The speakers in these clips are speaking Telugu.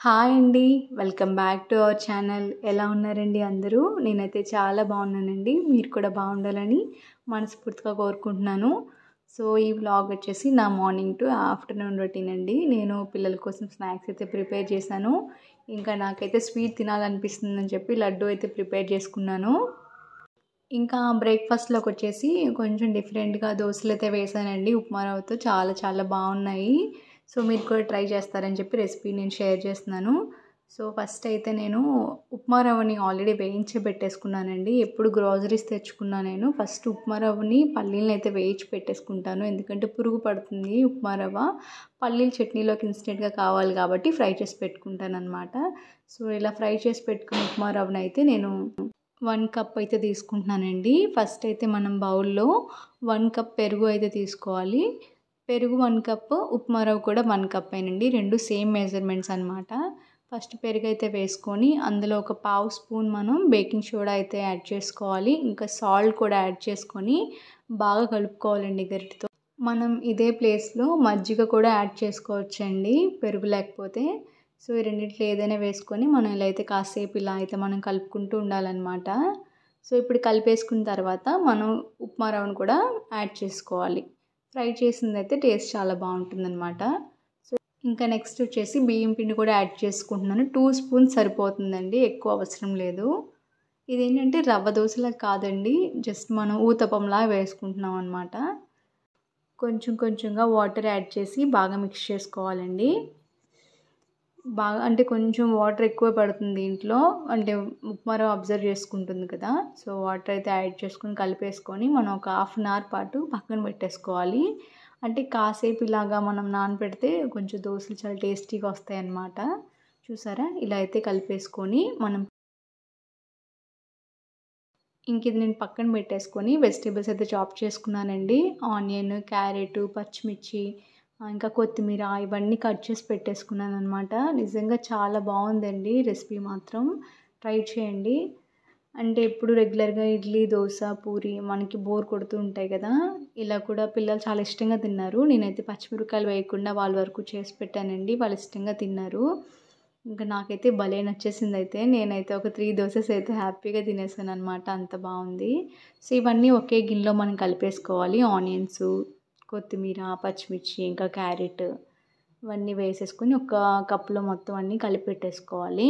హాయ్ అండి. Welcome back to our channel. ఎలా ఉన్నారండి అందరూ? నేనైతే చాలా బాగున్నానండి. మీరు కూడా బాగుండాలని మనస్ఫూర్తిగా కోరుకుంటున్నాను. సో, ఈ వ్లాగ్ వచ్చేసి నా మార్నింగ్ టు ఆఫ్టర్నూన్ రొటీన్ అండి. నేను పిల్లల కోసం స్నాక్స్ అయితే ప్రిపేర్ చేశాను. ఇంకా నాకైతే స్వీట్ తినాలనిపిస్తుందని చెప్పి లడ్డు అయితే ప్రిపేర్ చేసుకున్నాను. ఇంకా బ్రేక్ఫాస్ట్లోకి వచ్చేసి కొంచెం డిఫరెంట్గా దోశలు అయితే వేసానండి ఉప్మా రవ్వతో. చాలా చాలా బాగున్నాయి. సో మీరు కూడా ట్రై చేస్తారని చెప్పి రెసిపీ నేను షేర్ చేస్తున్నాను. సో ఫస్ట్ అయితే నేను ఉప్మా రవ్వని ఆల్రెడీ వేయించి పెట్టేసుకున్నానండి. ఎప్పుడు గ్రోసరీస్ తెచ్చుకున్నా నేను ఫస్ట్ ఉప్మా రవ్వని పల్లీలను అయితే వేయించి పెట్టేసుకుంటాను. ఎందుకంటే పురుగు పడుతుంది ఉప్మా రవ్వ. పల్లీలు చట్నీలోకి ఇన్స్టెంట్గా కావాలి కాబట్టి ఫ్రై చేసి పెట్టుకుంటాను అనమాట. సో ఇలా ఫ్రై చేసి పెట్టుకున్న ఉప్మా రవ్వని అయితే నేను 1 కప్ అయితే తీసుకుంటున్నానండి. ఫస్ట్ అయితే మనం బౌల్లో 1 కప్ పెరుగు అయితే తీసుకోవాలి. పెరుగు 1 కప్, ఉప్మా రవ్వ కూడా 1 కప్పేనండి. రెండు సేమ్ మెజర్మెంట్స్ అనమాట. ఫస్ట్ పెరుగు అయితే వేసుకొని అందులో ఒక పావు స్పూన్ మనం బేకింగ్ సోడా అయితే యాడ్ చేసుకోవాలి. ఇంకా సాల్ట్ కూడా యాడ్ చేసుకొని బాగా కలుపుకోవాలండి గరిటెతో. మనం ఇదే ప్లేస్లో మజ్జిగ కూడా యాడ్ చేసుకోవచ్చండి పెరుగు లేకపోతే. సో ఈ రెండిట్లో ఏదైనా వేసుకొని మనం ఇలా అయితే కాసేపు ఇలా అయితే మనం కలుపుకుంటూ ఉండాలన్నమాట. సో ఇప్పుడు కలిపేసుకున్న తర్వాత మనం ఉప్మా రవ్వను కూడా యాడ్ చేసుకోవాలి. ఫ్రై చేసింది అయితే టేస్ట్ చాలా బాగుంటుందన్నమాట. సో ఇంకా నెక్స్ట్ వచ్చేసి బియ్యం పిండి కూడా యాడ్ చేసుకుంటున్నాను. 2 స్పూన్స్ సరిపోతుందండి, ఎక్కువ అవసరం లేదు. ఇదేంటంటే రవ్వ దోశలా కాదండి, జస్ట్ మనం ఊతప్పంలా వేసుకుంటున్నాం అనమాట. కొంచెం కొంచెంగా వాటర్ యాడ్ చేసి బాగా మిక్స్ చేసుకోవాలండి. బాగా అంటే కొంచెం వాటర్ ఎక్కువ పడుతుంది దీంట్లో, అంటే ఉప్మా రవ్వ అబ్జర్వ్ చేసుకుంటుంది కదా. సో వాటర్ అయితే యాడ్ చేసుకొని కలిపేసుకొని మనం ఒక హాఫ్ అన్ అవర్ పాటు పక్కన పెట్టేసుకోవాలి. అంటే కాసేపు ఇలాగా మనం నానబెడితే కొంచెం దోశలు చాలా టేస్టీగా వస్తాయి అన్నమాట. చూసారా, ఇలా అయితే కలిపేసుకొని మనం ఇంక ఇది నేను పక్కన పెట్టేసుకొని వెజిటేబుల్స్ అయితే చాప్ చేసుకున్నానండి. ఆనియన్, క్యారెట్, పచ్చిమిర్చి, ఇంకా కొత్తిమీర ఇవన్నీ కట్ చేసి పెట్టేసుకున్నాను అనమాట. నిజంగా చాలా బాగుందండి రెసిపీ మాత్రం. ట్రై చేయండి. అంటే ఎప్పుడు రెగ్యులర్గా ఇడ్లీ, దోశ, పూరి మనకి బోర్ కొడుతూ ఉంటాయి కదా. ఇలా కూడా పిల్లలు చాలా ఇష్టంగా తిన్నారు. నేనైతే పచ్చిమిరపకాయలు వేయకుండా వాళ్ళ వరకు చేసి పెట్టానండి. వాళ్ళు ఇష్టంగా తిన్నారు. ఇంకా నాకైతే భలే నచ్చేసింది. అయితే నేనైతే ఒక 3 దోసెస్ అయితే హ్యాపీగా తినేసాను అనమాట. అంత బాగుంది. సో ఇవన్నీ ఒకే గిన్నెలో మనం కలిపేసుకోవాలి. ఆనియన్స్, కొత్తిమీర, పచ్చిమిర్చి, ఇంకా క్యారెట్ ఇవన్నీ వేసేసుకొని ఒక కప్పులో మొత్తం అన్నీ కలిపి పెట్టేసుకోవాలి.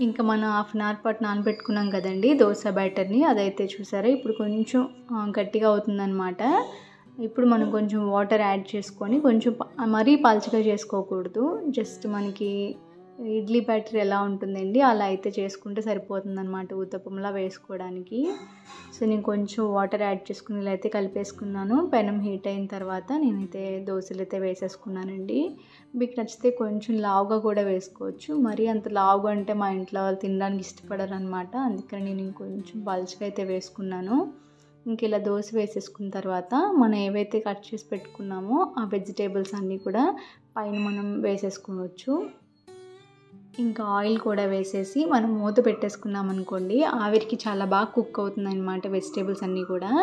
ఇంకా మనం హాఫ్ అన్ అవర్ పాటు నానబెట్టుకున్నాం కదండి దోశ బ్యాటర్ని. అదైతే చూసారా ఇప్పుడు కొంచెం గట్టిగా అవుతుందన్నమాట. ఇప్పుడు మనం కొంచెం వాటర్ యాడ్ చేసుకొని కొంచెం మరీ పలుచగా చేసుకోకూడదు. జస్ట్ మనకి ఇడ్లీ బ్యాటర్ ఎలా ఉంటుందండి అలా అయితే చేసుకుంటే సరిపోతుందన్నమాట ఊతప్పంలా వేసుకోవడానికి. సో నేను కొంచెం వాటర్ యాడ్ చేసుకుని ఇలా అయితే కలిపేసుకున్నాను. పెనం హీట్ అయిన తర్వాత నేనైతే దోశలు అయితే వేసేసుకున్నానండి. మీకు నచ్చితే కొంచెం లావుగా కూడా వేసుకోవచ్చు. మరీ అంత లావుగా అంటే మా ఇంట్లో వాళ్ళు తినడానికి ఇష్టపడరు అనమాట. అందుకని నేను ఇంకొంచెం పలుచగా అయితే వేసుకున్నాను. ఇంక ఇలా దోశ వేసేసుకున్న తర్వాత మనం ఏవైతే కట్ చేసి పెట్టుకున్నామో ఆ వెజిటేబుల్స్ అన్నీ కూడా పైన మనం వేసేసుకోవచ్చు. ఇంకా ఆయిల్ కూడా వేసేసి మనం మూత పెట్టేసుకున్నాం అనుకోండి, ఆవిరికి చాలా బాగా కుక్ అవుతుంది అనమాట వెజిటేబుల్స్ అన్నీ కూడా.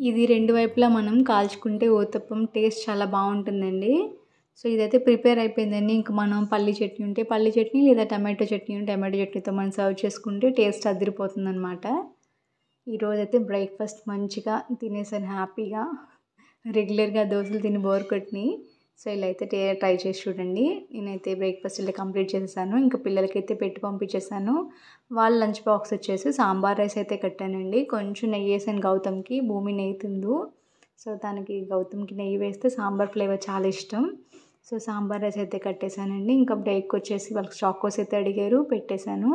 ఇది రెండు వైపులా మనం కాల్చుకుంటే ఊతప్పం టేస్ట్ చాలా బాగుంటుందండి. సో ఇదైతే ప్రిపేర్ అయిపోయిందండి. ఇంక మనం పల్లి చట్నీ ఉంటే పల్లి చట్నీ, లేదా టమాటో చట్నీ ఉంటే టమాటో చట్నీతో మనం సర్వ్ చేసుకుంటే టేస్ట్ అదిరిపోతుంది అనమాట. ఈరోజైతే బ్రేక్ఫాస్ట్ మంచిగా తినేసాను హ్యాపీగా. రెగ్యులర్గా దోశలు తిని బోర్ కొట్టినాయి. సో ఇలా అయితే ట్రై చేసి చూడండి. నేనైతే బ్రేక్ఫాస్ట్ ఇలా కంప్లీట్ చేసేసాను. ఇంకా పిల్లలకైతే పెట్టి పంపించేసాను. వాళ్ళ లంచ్ బాక్స్ వచ్చేసి సాంబార్ రైస్ అయితే కట్టానండి. కొంచెం నెయ్యి వేసాను గౌతమ్కి, భూమి నెయ్యి తిందు. సో తనకి గౌతమ్కి నెయ్యి వేస్తే సాంబార్ ఫ్లేవర్ చాలా ఇష్టం. సో సాంబార్ రైస్ అయితే కట్టేశానండి. ఇంకా బ్రేక్ వచ్చేసి వాళ్ళకి చాకోస్ అయితే అడిగారు, పెట్టేశాను.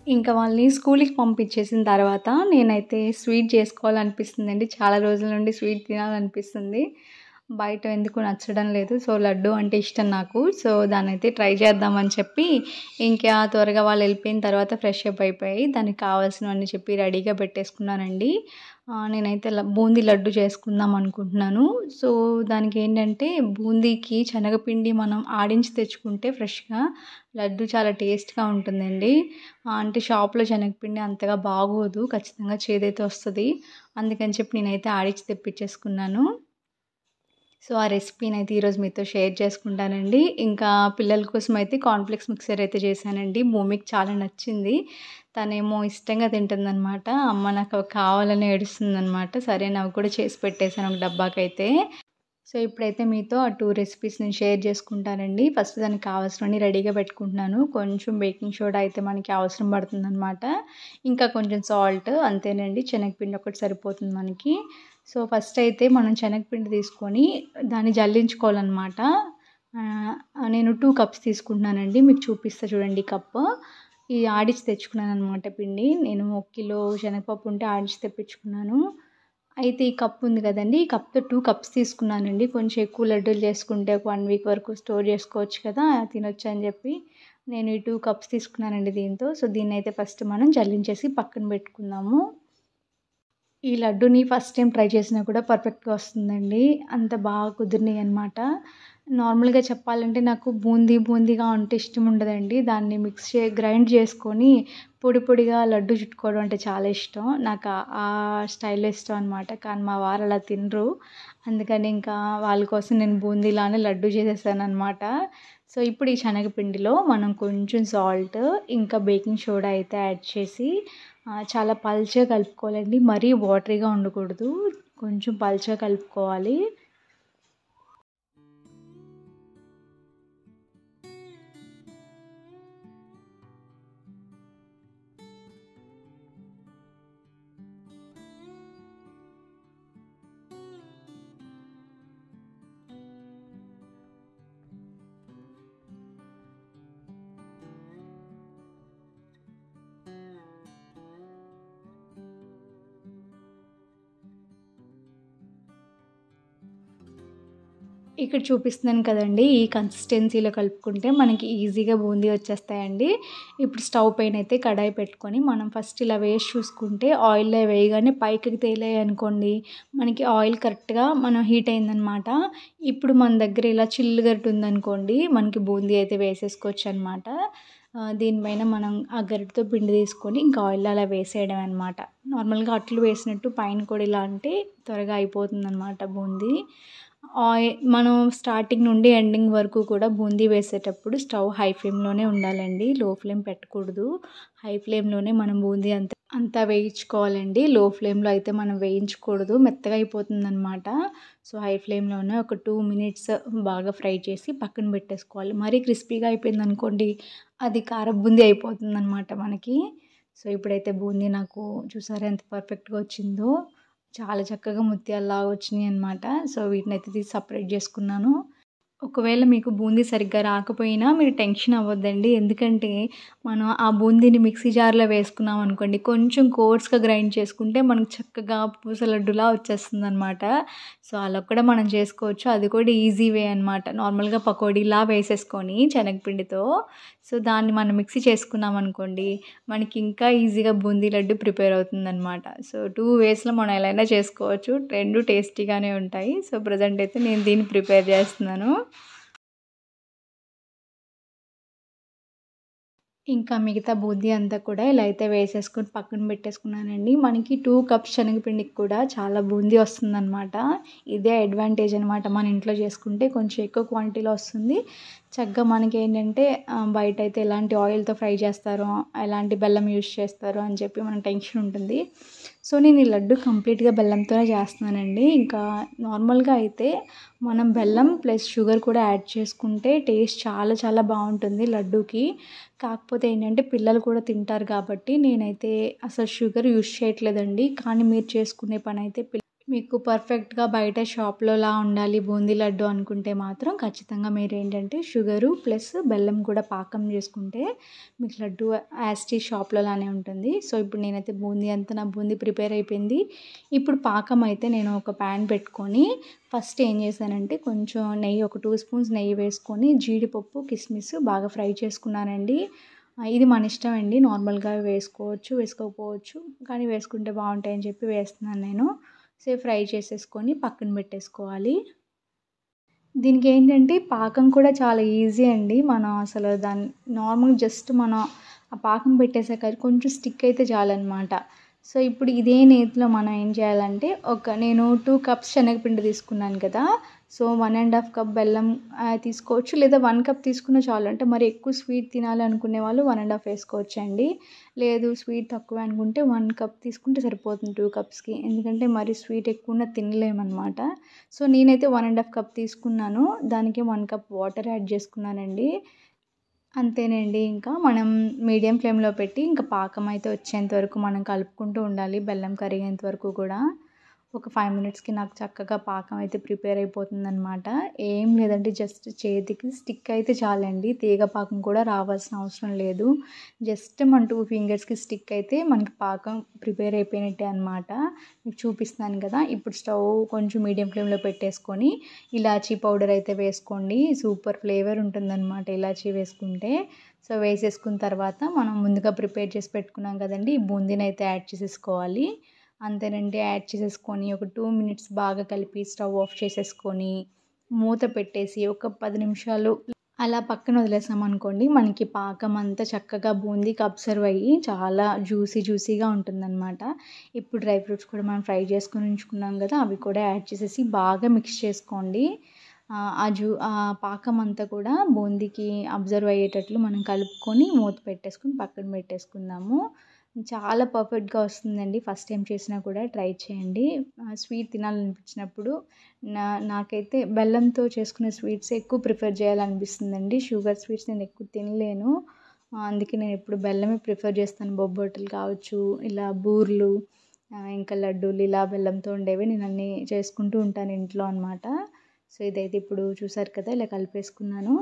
ఇంకా వాళ్ళని స్కూల్‌కి పంపించేసిన తర్వాత నేనైతే స్వీట్ చేసుకోవాలనిపిస్తుందండి. చాలా రోజుల నుండి స్వీట్ తినాలనిపిస్తుంది. బయట ఎందుకో నచ్చడం లేదు. సో, లడ్డు అంటే ఇష్టం నాకు. సో, దాన్నైతే ట్రై చేద్దామని చెప్పి ఇంకా త్వరగా వాళ్ళు వెళ్ళిపోయిన తర్వాత ఫ్రెష్ అప్ అయిపోయి దానికి కావాల్సినవన్నీ చెప్పి రెడీగా పెట్టేసుకున్నానండి. నేనైతే బూందీ లడ్డు చేసుకుందాం అనుకుంటున్నాను. సో, దానికేంటంటే బూందీకి శనగపిండి మనం ఆడించి తెచ్చుకుంటే ఫ్రెష్‌గా లడ్డు చాలా టేస్ట్‌గా ఉంటుందండి. అంటే షాప్‌లో శనగపిండి అంతగా బాగోదు. ఖచ్చితంగా చేదైతే వస్తది. అందుకని చెప్పి నేనైతే ఆడించి తెప్పించేసుకున్నాను. సో, ఆ రెసిపీనైతే ఈరోజు మీతో షేర్ చేసుకుంటానండి. ఇంకా పిల్లల కోసం అయితే కార్న్‌ఫ్లేక్స్ మిక్చర్ అయితే చేశానండి. భూమికి చాలా నచ్చింది. తనేమో ఇష్టంగా తింటుందనమాట. అమ్మ నాకు అవి కావాలని ఏడుస్తుందనమాట. సరే అని అవి కూడా చేసి పెట్టేసాను ఒక డబ్బాకైతే. సో, ఇప్పుడైతే మీతో ఆ 2 రెసిపీస్ నేను షేర్ చేసుకుంటానండి. ఫస్ట్ దానికి కావాల్సినవన్నీ రెడీగా పెట్టుకుంటున్నాను. కొంచెం బేకింగ్ సోడా అయితే మనకి అవసరం పడుతుందనమాట. ఇంకా కొంచెం సాల్ట్ అంతేనండి. శనగపిండి ఒకటి సరిపోతుంది మనకి. సో, ఫస్ట్ అయితే మనం శనగపిండి తీసుకొని దాన్ని జల్లించుకోవాలనమాట. నేను 2 కప్స్ తీసుకుంటున్నానండి. మీకు చూపిస్తా చూడండి కప్పు. ఇది ఆడించి తెచ్చుకున్నాననమాట పిండి. నేను 1 కిలో శనగపప్పు ఉంటే ఆడించి తెప్పించుకున్నాను. అయితే ఈ కప్ ఉంది కదండీ! ఈ కప్‌తో 2 కప్స్ తీసుకున్నానండి. కొంచెం ఎక్కువ లడ్డూలు చేసుకుంటే ఒక 1 వీక్ వరకు స్టోర్ చేసుకోవచ్చు కదా! తినొచ్చని చెప్పి నేను ఈ 2 కప్స్ తీసుకున్నానండి దీంతో. సో, దీన్నైతే ఫస్ట్ మనం జల్లించేసి పక్కన పెట్టుకుందాము. ఈ లడ్డూని ఫస్ట్ టైం ట్రై చేసినా కూడా పర్ఫెక్ట్‌గా వస్తుందండి. అంత బాగా కుదిరినాయనమాట. నార్మల్‌గా చెప్పాలంటే నాకు బూందీగా ఉంటే ఇష్టం ఉండదండి. దాన్ని గ్రైండ్ చేసుకొని పొడి పొడిగా లడ్డు చుట్టుకోవడం అంటే చాలా ఇష్టం. నాకు ఆ స్టైల్‌లో ఇష్టం అనమాట. కానీ మా వారు అలా తినరు. అందుకని ఇంకా వాళ్ళ కోసం నేను బూందీలానే లడ్డు చేసేసాననమాట. సో, ఇప్పుడు ఈ శనగపిండిలో మనం కొంచెం సాల్ట్, ఇంకా బేకింగ్ సోడా అయితే యాడ్ చేసి చాలా పల్చగా కలుపుకోవాలండి. మరీ వాటరీగా ఉండకూడదు. కొంచెం పల్చగా కలుపుకోవాలి. ఇక్కడ చూపిస్తున్నాను కదండీ! ఈ కన్సిస్టెన్సీలో కలుపుకుంటే మనకి ఈజీగా బూందీ వచ్చేస్తాయండి. ఇప్పుడు స్టవ్ పైనైతే కడాయి పెట్టుకొని మనం ఫస్ట్ ఇలా వేసి చూసుకుంటే ఆయిల్‌లో వేయగానే పైకి తేలాయనుకోండి, మనకి ఆయిల్ కరెక్ట్‌గా హీట్ అయిందనమాట. ఇప్పుడు మన దగ్గర ఇలా చిల్లు గరిటె ఉందనుకోండి, మనకి బూందీ అయితే వేసేసుకోవచ్చనమాట. దీనిపైన మనం ఆ గరిటెతో పిండి తీసుకొని ఇంకా ఆయిల్‌లో అలా వేసేయడమే అనమాట. నార్మల్‌గా అట్లు వేసినట్టు పైన కూడా ఇలా అంటే త్వరగా అయిపోతుందనమాట బూందీ. మనం స్టార్టింగ్ నుండి ఎండింగ్ వరకు కూడా బూందీ వేసేటప్పుడు స్టవ్ హై ఫ్లేమ్‌లోనే ఉండాలండి. లో ఫ్లేమ్ పెట్టకూడదు. హై ఫ్లేమ్‌లోనే మనం బూందీ అంతా వేయించుకోవాలండి. లో ఫ్లేమ్‌లో అయితే మనం వేయించకూడదు. మెత్తగా అయిపోతుందనమాట. సో, హై ఫ్లేమ్‌లోనే ఒక 2 మినిట్స్ బాగా ఫ్రై చేసి పక్కన పెట్టేసుకోవాలి. మరీ క్రిస్పీగా అయిపోయిందనుకోండి, అది కారపు బూందీ అయిపోతుందనమాట మనకి. సో, ఇప్పుడైతే బూందీ నాకు చూసారా ఎంత పర్ఫెక్ట్‌గా వచ్చిందో. చాలా చక్కగా ముత్యాల్లాగా వచ్చినాయన్నమాట. సో, వీటినైతే తీసి సెపరేట్ చేసుకున్నాను. ఒకవేళ మీకు బూందీ సరిగ్గా రాకపోయినా మీరు టెన్షన్ అవ్వద్దండి. ఎందుకంటే మనం ఆ బూందీని మిక్సీ జార్‌లో వేసుకున్నాం అనుకోండి, కొంచెం కోర్స్‌గా గ్రైండ్ చేసుకుంటే మనకు చక్కగా పూస లడ్డులా వచ్చేస్తుందనమాట. సో, అలా కూడా మనం చేసుకోవచ్చు. అది కూడా ఈజీ వే అనమాట. నార్మల్‌గా పకోడీలా వేసేసుకొని శనగపిండితో సో, దాన్ని మనం మిక్సీ చేసుకున్నాం అనుకోండి, మనకి ఇంకా ఈజీగా బూందీ లడ్డు ప్రిపేర్ అవుతుందనమాట. సో, 2 వేస్‌లో మనం ఎలా అయినా చేసుకోవచ్చు. 2 టేస్టీగానే ఉంటాయి. సో, ప్రెజెంట్ అయితే నేను దీన్ని ప్రిపేర్ చేస్తున్నాను. ఇంకా మిగతా బూందీ అంతా కూడా ఇలా అయితే వేసేసుకొని పక్కన పెట్టేసుకున్నానండి. మనకి 2 కప్స్ శనగపిండికి కూడా చాలా బూందీ వస్తుందనమాట. ఇదే అడ్వాంటేజ్ అనమాట. మన ఇంట్లో చేసుకుంటే కొంచెం ఎక్కువ క్వాంటిటీలో వస్తుంది. చక్కగా మనకేంటంటే బయటైతే ఎలాంటి ఆయిల్‌తో ఫ్రై చేస్తారో, ఎలాంటి బెల్లం యూజ్ చేస్తారో అని చెప్పి మనకు టెన్షన్ ఉంటుంది. సో, నేను ఈ లడ్డు కంప్లీట్‌గా బెల్లంతోనే చేస్తున్నానండి. ఇంకా నార్మల్‌గా అయితే మనం బెల్లం ప్లస్ షుగర్ కూడా యాడ్ చేసుకుంటే టేస్ట్ చాలా చాలా బావుంటుంది లడ్డూకి. కాకపోతే ఏంటంటే పిల్లలు కూడా తింటారు కాబట్టి నేనైతే అసలు షుగర్ యూజ్ చేయట్లేదండి. కానీ మీరు చేసుకునే పనైతే మీకు పర్ఫెక్ట్‌గా బయట షాప్‌లోలా ఉండాలి బూందీ లడ్డు అనుకుంటే మాత్రం ఖచ్చితంగా మీరేంటంటే షుగరు ప్లస్ బెల్లం కూడా పాకం చేసుకుంటే మీకు లడ్డు యాజ్ ఇట్ ఈజ్ షాప్‌లోలానే ఉంటుంది. సో, ఇప్పుడు నేనైతే బూందీ అంతా నా బూందీ ప్రిపేర్ అయిపోయింది. ఇప్పుడు పాకం అయితే నేను ఒక ప్యాన్ పెట్టుకొని ఫస్ట్ ఏం చేశానంటే కొంచెం నెయ్యి ఒక 2 స్పూన్స్ నెయ్యి వేసుకొని జీడిపప్పు, కిస్మిస్ బాగా ఫ్రై చేసుకున్నానండి. ఇది మన ఇష్టం అండి. నార్మల్‌గా వేసుకోవచ్చు, వేసుకోకపోవచ్చు. కానీ వేసుకుంటే బావుంటాయని చెప్పి వేస్తున్నాను నేను. సో, ఫ్రై చేసేసుకొని పక్కన పెట్టేసుకోవాలి. దీనికేంటంటే పాకం కూడా చాలా ఈజీ అండి. మనం అసలు దాన్ని నార్మల్‌గా జస్ట్ మనం ఆ పాకం పెట్టేసాక కొంచెం స్టిక్ అయితే చాలనమాట. సో, ఇప్పుడు ఇదే నేతిలో మనం ఏం చేయాలంటే నేను 2 కప్స్ శనగపిండి తీసుకున్నాను కదా! సో, 1 ½ కప్ బెల్లం తీసుకోవచ్చు. లేదా 1 కప్ తీసుకున్నా చాలు. అంటే మరి ఎక్కువ స్వీట్ తినాలి అనుకునే వాళ్ళు 1 ½ వేసుకోవచ్చండి. లేదు స్వీట్ తక్కువే అనుకుంటే 1 కప్ తీసుకుంటే సరిపోతుంది 2 కప్స్‌కి. ఎందుకంటే మరి స్వీట్ ఎక్కువున్న తినలేమనమాట. సో, నేనైతే 1 ½ కప్ తీసుకున్నాను. దానికి 1 కప్ వాటర్ యాడ్ చేసుకున్నానండి. అంతేనండి. ఇంకా మనం మీడియం ఫ్లేమ్‌లో పెట్టి ఇంకా పాకం అయితే వచ్చేంత వరకు మనం కలుపుకుంటూ ఉండాలి. బెల్లం కరిగేంత వరకు కూడా. ఒక 5 మినిట్స్‌కి నాకు చక్కగా పాకం అయితే ప్రిపేర్ అయిపోతుందనమాట. ఏం లేదండి జస్ట్ చేతికి స్టిక్ అయితే చాలండి. తీగ పాకం కూడా రావాల్సిన అవసరం లేదు. జస్ట్ మన 2 ఫింగర్స్‌కి స్టిక్ అయితే మనకి పాకం ప్రిపేర్ అయిపోయినట్టే అనమాట. మీకు చూపిస్తున్నాను కదా! ఇప్పుడు స్టవ్ కొంచెం మీడియం ఫ్లేమ్‌లో పెట్టేసుకొని ఇలాచీ పౌడర్ అయితే వేసుకోండి. సూపర్ ఫ్లేవర్ ఉంటుందనమాట ఇలాచీ వేసుకుంటే. సో, వేసేసుకున్న తర్వాత మనం ముందుగా ప్రిపేర్ చేసి పెట్టుకున్నాం కదండీ! ఈ బూందీనైతే యాడ్ చేసేసుకోవాలి. అంతేనండి. యాడ్ చేసేసుకొని ఒక 2 మినిట్స్ బాగా కలిపి స్టవ్ ఆఫ్ చేసేసుకొని, మూత పెట్టేసి ఒక 10 నిమిషాలు అలా పక్కన వదిలేసామనుకోండి, మనకి పాకం అంతా చక్కగా బూందీకి అబ్జర్వ్ అయ్యి చాలా జ్యూసీగా ఉంటుందనమాట. ఇప్పుడు డ్రై ఫ్రూట్స్ కూడా మనం ఫ్రై చేసుకొని ఉంచుకున్నాం కదా! అవి కూడా యాడ్ చేసేసి బాగా మిక్స్ చేసుకోండి. ఆ పాకం అంతా కూడా బూందీకి అబ్జర్వ్ అయ్యేటట్లు మనం కలుపుకొని మూత పెట్టేసుకొని పక్కన పెట్టేసుకుందాము. చాలా పర్ఫెక్ట్‌గా వస్తుందండి. ఫస్ట్ టైం చేసినా కూడా ట్రై చేయండి. స్వీట్ తినాలనిపించినప్పుడు నాకైతే బెల్లంతో చేసుకునే స్వీట్స్ ఎక్కువ ప్రిఫర్ చేయాలనిపిస్తుందండి. షుగర్ స్వీట్స్ నేను ఎక్కువ తినలేను. అందుకే నేను ఎప్పుడు బెల్లమే ప్రిఫర్ చేస్తాను. బొబ్బట్లు కావచ్చు, ఇలా బూర్లు, ఇంకా లడ్డూలు ఇలా బెల్లంతో ఉండేవి నేను అన్నీ చేసుకుంటూ ఉంటాను ఇంట్లో అనమాట. సో, ఇదైతే ఇప్పుడు చూసారు కదా! ఇలా కలిపేసుకున్నాను.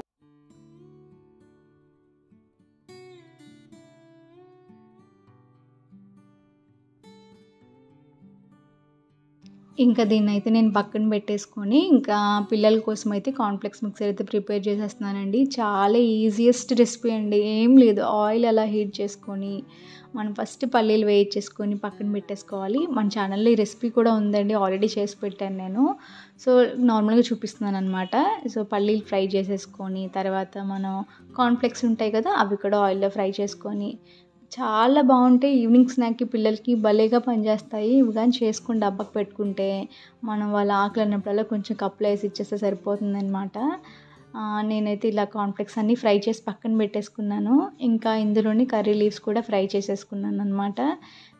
ఇంకా దీన్నైతే నేను పక్కన పెట్టేసుకొని, ఇంకా పిల్లల కోసమైతే కార్న్‌ఫ్లెక్స్ మిక్సర్ అయితే ప్రిపేర్ చేసేస్తున్నానండి. చాలా ఈజియెస్ట్ రెసిపీ అండి. ఏం లేదు ఆయిల్ అలా హీట్ చేసుకొని, మనం ఫస్ట్ పల్లీలు వేయించేసుకొని పక్కన పెట్టేసుకోవాలి. మన ఛానల్‌లో ఈ రెసిపీ కూడా ఉందండి. ఆల్రెడీ చేసి పెట్టాను నేను. సో, నార్మల్‌గా చూపిస్తున్నాననమాట. సో, పల్లీలు ఫ్రై చేసేసుకొని, తర్వాత మనం కార్న్‌ఫ్లెక్స్ ఉంటాయి కదా! అవి కూడా ఆయిల్‌లో ఫ్రై చేసుకొని చాలా బావుంటాయి. ఈవినింగ్ స్నాక్‌కి పిల్లలకి భలేగా పనిచేస్తాయి. ఇవి గాని చేసుకొని డబ్బాకి పెట్టుకుంటే, మనం వాళ్ళ ఆకలన్నప్పుడల్లా కొంచెం కప్‌లో ఏసి ఇచ్చేస్తే సరిపోతుందనమాట. నేనైతే ఇలా కార్న్‌ఫ్లెక్స్ అన్నీ ఫ్రై చేసి పక్కన పెట్టేసుకున్నాను. ఇంకా ఇందులోని కర్రీ లీవ్స్ కూడా ఫ్రై చేసేసుకున్నాననమాట.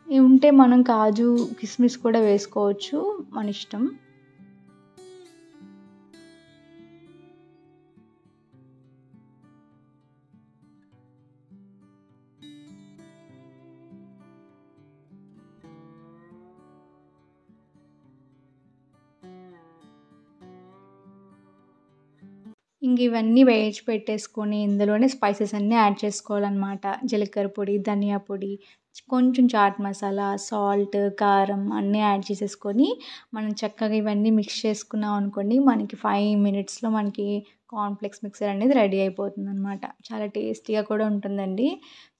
ఇవి ఉంటే మనం కాజు, కిస్మిస్ కూడా వేసుకోవచ్చు. మన ఇష్టం. ఇంక ఇవన్నీ వేయించి పెట్టేసుకొని ఇందులోనే స్పైసెస్ అన్నీ యాడ్ చేసుకోవాలనమాట. జీలకర్ర పొడి, ధనియా పొడి, కొంచెం చాట్ మసాలా, సాల్ట్, కారం అన్నీ యాడ్ చేసేసుకొని మనం చక్కగా ఇవన్నీ మిక్స్ చేసుకున్నాం అనుకోండి, మనకి 5 మినిట్స్‌లో మనకి కార్న్‌ఫ్లెక్స్ మిక్సర్ అనేది రెడీ అయిపోతుందనమాట. చాలా టేస్టీగా కూడా ఉంటుందండి.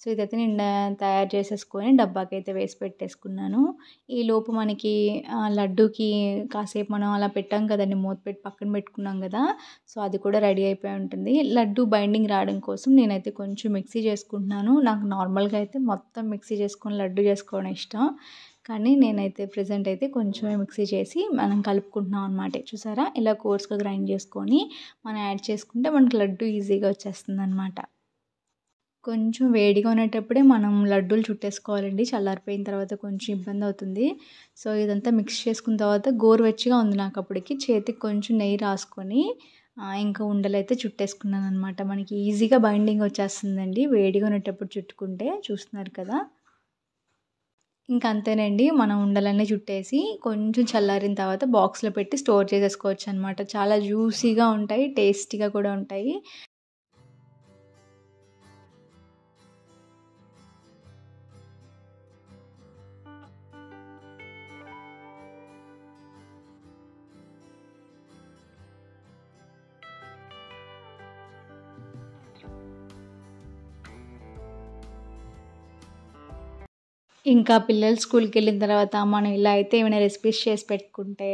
సో, ఇదైతే నేను తయారు చేసేసుకొని డబ్బాకైతే వేసి పెట్టేసుకున్నాను. ఈలోపు మనకి లడ్డూకి కాసేపు మనం అలా పెట్టాం కదండీ! మూత పెట్టి పక్కన పెట్టుకున్నాం కదా! సో, అది కూడా రెడీ అయిపోయి ఉంటుంది. లడ్డు బైండింగ్ రావడం కోసం నేనైతే కొంచెం మిక్సీ చేసుకుంటున్నాను. నాకు నార్మల్‌గా అయితే మొత్తం మిక్సీ చేసుకొని లడ్డు చేసుకోవడం ఇష్టం. కానీ నేనైతే ప్రెజెంట్ అయితే కొంచెమే మిక్సీ చేసి మనం కలుపుకుంటున్నాం అనమాట. చూసారా? ఇలా కోర్స్‌గా గ్రైండ్ చేసుకొని మనం యాడ్ చేసుకుంటే మనకి లడ్డు ఈజీగా వచ్చేస్తుందనమాట. కొంచెం వేడిగా ఉండేటప్పుడే మనం లడ్డూలు చుట్టేసుకోవాలండి. చల్లారిపోయిన తర్వాత కొంచెం ఇబ్బందవుతుంది. సో, ఇదంతా మిక్స్ చేసుకున్న తర్వాత గోరువెచ్చగా ఉంది నాకప్పటికి. చేతికి కొంచెం నెయ్యి రాసుకొని ఇంకా ఉండలైతే చుట్టేసుకున్నాననమాట. మనకి ఈజీగా బైండింగ్ వచ్చేస్తుందండి. వేడిగా ఉండేటప్పుడు చుట్టుకుంటే చూస్తున్నారు కదా! ఇంకా అంతేనండి. మనం ఉండలన్నీ చుట్టేసి కొంచెం చల్లారిన తర్వాత బాక్స్‌లో పెట్టి స్టోర్ చేసేసుకోవచ్చనమాట. చాలా జ్యూసీగా ఉంటాయి. టేస్టీగా కూడా ఉంటాయి. ఇంకా పిల్లలు స్కూల్‌కెళ్ళిన తర్వాత మనం ఇలా అయితే ఏమైనా రెసిపీస్ చేసి పెట్టుకుంటే,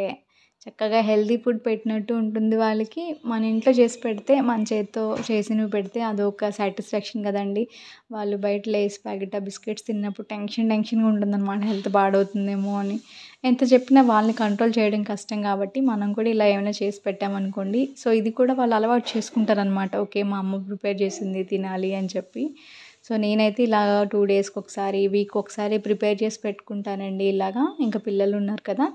చక్కగా హెల్తీ ఫుడ్ పెట్టినట్టు ఉంటుంది వాళ్ళకి. మన ఇంట్లో చేసి పెడితే, మన చేత్తో చేసినవి పెడితే అదొక సాటిస్ఫాక్షన్ కదండీ! వాళ్ళు బయట లేస్ ప్యాకెట్, బిస్కెట్స్ తిన్నప్పుడు టెన్షన్‌గా ఉంటుందనమాట. హెల్త్ పాడవుతుందేమో అని. ఎంత చెప్పినా వాళ్ళని కంట్రోల్ చేయడం కష్టం కాబట్టి, మనం కూడా ఇలా ఏమైనా చేసి పెట్టామనుకోండి, సో ఇది కూడా వాళ్ళు అలవాటు చేసుకుంటారనమాట. ఓకే. మా అమ్మ ప్రిపేర్ చేసింది తినాలి అని చెప్పి. సో నేనైతే ఇలాగా 2 డేస్‌కి ఒకసారి, వీక్ ఒకసారి ప్రిపేర్ చేసి పెట్టుకుంటానండి ఇలాగా. ఇంకా పిల్లలున్నారు కదా!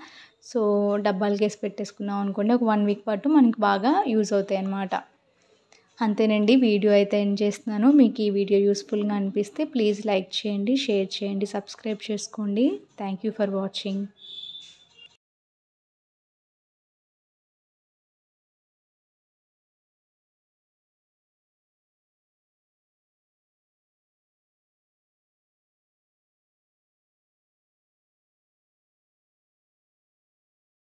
సో డబ్బాలకేసి పెట్టేసుకున్నాం అనుకోండి, ఒక 1 వీక్ పాటు మనకి బాగా యూజ్ అవుతాయన్నమాట. అంతేనండి. వీడియో అయితే ఎండ్ చేస్తున్నాను. మీకు ఈ వీడియో యూస్‌ఫుల్‌గా అనిపిస్తే ప్లీజ్ లైక్ చేయండి, షేర్ చేయండి, సబ్స్క్రైబ్ చేసుకోండి. Thank you for watching.